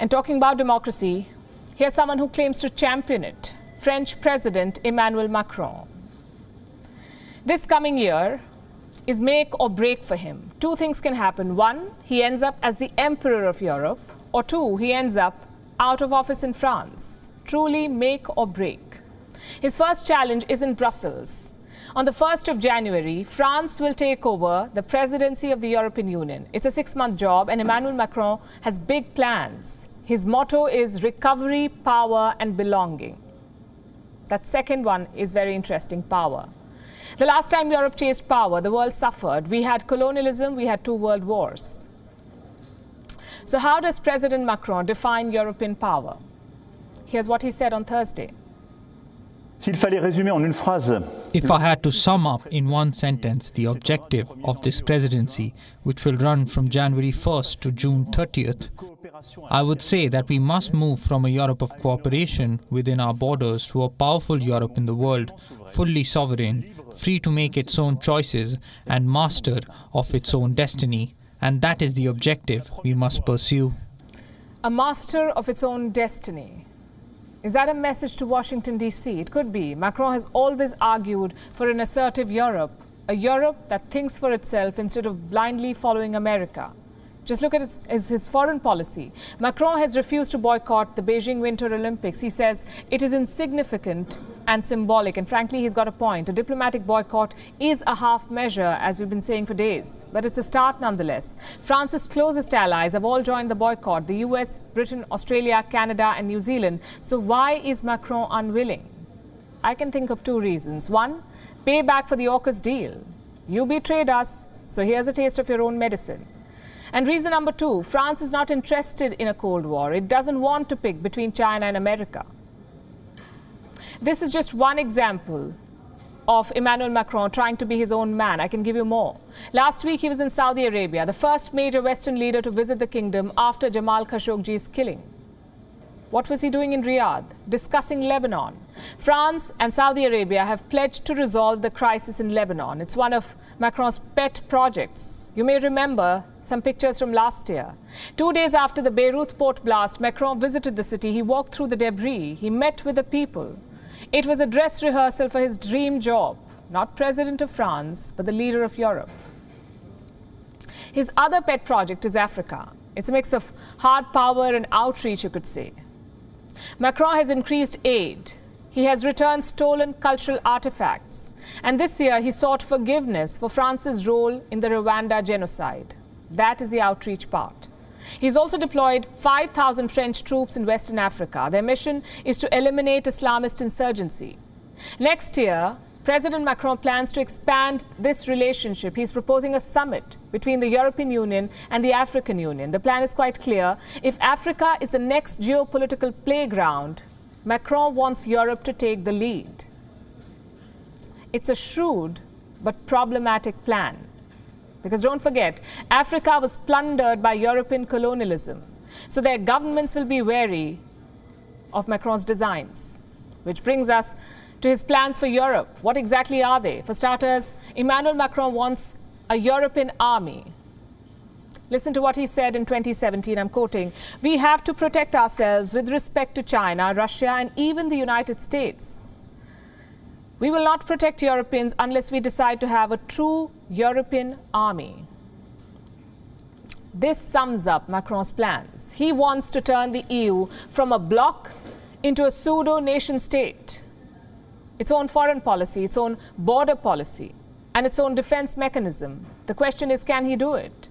And talking about democracy, here's someone who claims to champion it, French President Emmanuel Macron. This coming year is make or break for him. Two things can happen. One, he ends up as the emperor of Europe, or two, he ends up out of office in France. Truly make or break. His first challenge is in Brussels. On the 1st of January, France will take over the presidency of the European Union. It's a 6-month job, and Emmanuel Macron has big plans. His motto is recovery, power, and belonging. That second one is very interesting, power. The last time Europe chased power, the world suffered. We had colonialism, we had 2 world wars. So how does President Macron define European power? Here's what he said on Thursday. If I had to sum up in one sentence the objective of this presidency, which will run from January 1st to June 30th, I would say that we must move from a Europe of cooperation within our borders to a powerful Europe in the world, fully sovereign, free to make its own choices and master of its own destiny. And that is the objective we must pursue. A master of its own destiny. Is that a message to Washington, D.C.? It could be. Macron has always argued for an assertive Europe, a Europe that thinks for itself instead of blindly following America. Just look at his foreign policy. Macron has refused to boycott the Beijing Winter Olympics. He says it is insignificant and symbolic. And frankly, he's got a point. A diplomatic boycott is a half measure, as we've been saying for days. But it's a start nonetheless. France's closest allies have all joined the boycott. The US, Britain, Australia, Canada and New Zealand. So why is Macron unwilling? I can think of 2 reasons. One, payback for the AUKUS deal. You betrayed us, so here's a taste of your own medicine. And reason number 2, France is not interested in a Cold War. It doesn't want to pick between China and America. This is just one example of Emmanuel Macron trying to be his own man. I can give you more. Last week, he was in Saudi Arabia, the first major Western leader to visit the kingdom after Jamal Khashoggi's killing. What was he doing in Riyadh? Discussing Lebanon. France and Saudi Arabia have pledged to resolve the crisis in Lebanon. It's one of Macron's pet projects. You may remember some pictures from last year. 2 days after the Beirut port blast, Macron visited the city. He walked through the debris. He met with the people. It was a dress rehearsal for his dream job. Not president of France, but the leader of Europe. His other pet project is Africa. It's a mix of hard power and outreach, you could say. Macron has increased aid. He has returned stolen cultural artifacts. And this year, he sought forgiveness for France's role in the Rwanda genocide. That is the outreach part. He's also deployed 5,000 French troops in Western Africa. Their mission is to eliminate Islamist insurgency. Next year, President Macron plans to expand this relationship. He's proposing a summit between the European Union and the African Union. The plan is quite clear. If Africa is the next geopolitical playground, Macron wants Europe to take the lead. It's a shrewd but problematic plan. Because don't forget, Africa was plundered by European colonialism. So their governments will be wary of Macron's designs. Which brings us to his plans for Europe. What exactly are they? For starters, Emmanuel Macron wants a European army. Listen to what he said in 2017, I'm quoting, "We have to protect ourselves with respect to China, Russia, and even the United States. We will not protect Europeans unless we decide to have a true European army." This sums up Macron's plans. He wants to turn the EU from a bloc into a pseudo-nation state. Its own foreign policy, its own border policy, and its own defense mechanism. The question is, can he do it?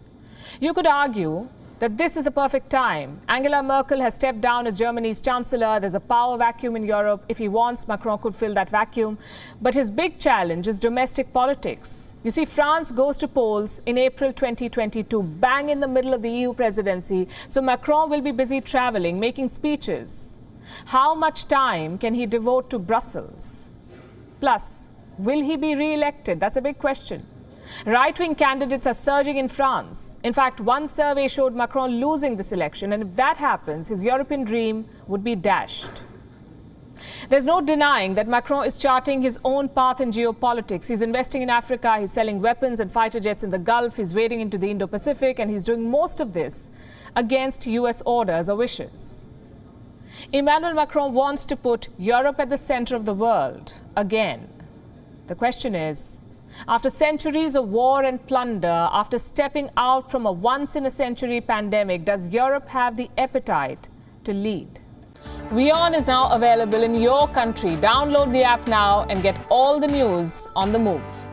You could argue that this is the perfect time. Angela Merkel has stepped down as Germany's chancellor. There's a power vacuum in Europe. If he wants, Macron could fill that vacuum. But his big challenge is domestic politics. You see, France goes to polls in April 2022, bang in the middle of the EU presidency. So Macron will be busy traveling, making speeches. How much time can he devote to Brussels? Plus, will he be re-elected? That's a big question. Right-wing candidates are surging in France. In fact, one survey showed Macron losing this election, and if that happens, his European dream would be dashed. There's no denying that Macron is charting his own path in geopolitics. He's investing in Africa, he's selling weapons and fighter jets in the Gulf, he's wading into the Indo-Pacific, and he's doing most of this against US orders or wishes. Emmanuel Macron wants to put Europe at the center of the world again. The question is, after centuries of war and plunder, after stepping out from a once-in-a-century pandemic, does Europe have the appetite to lead? WION is now available in your country. Download the app now and get all the news on the move.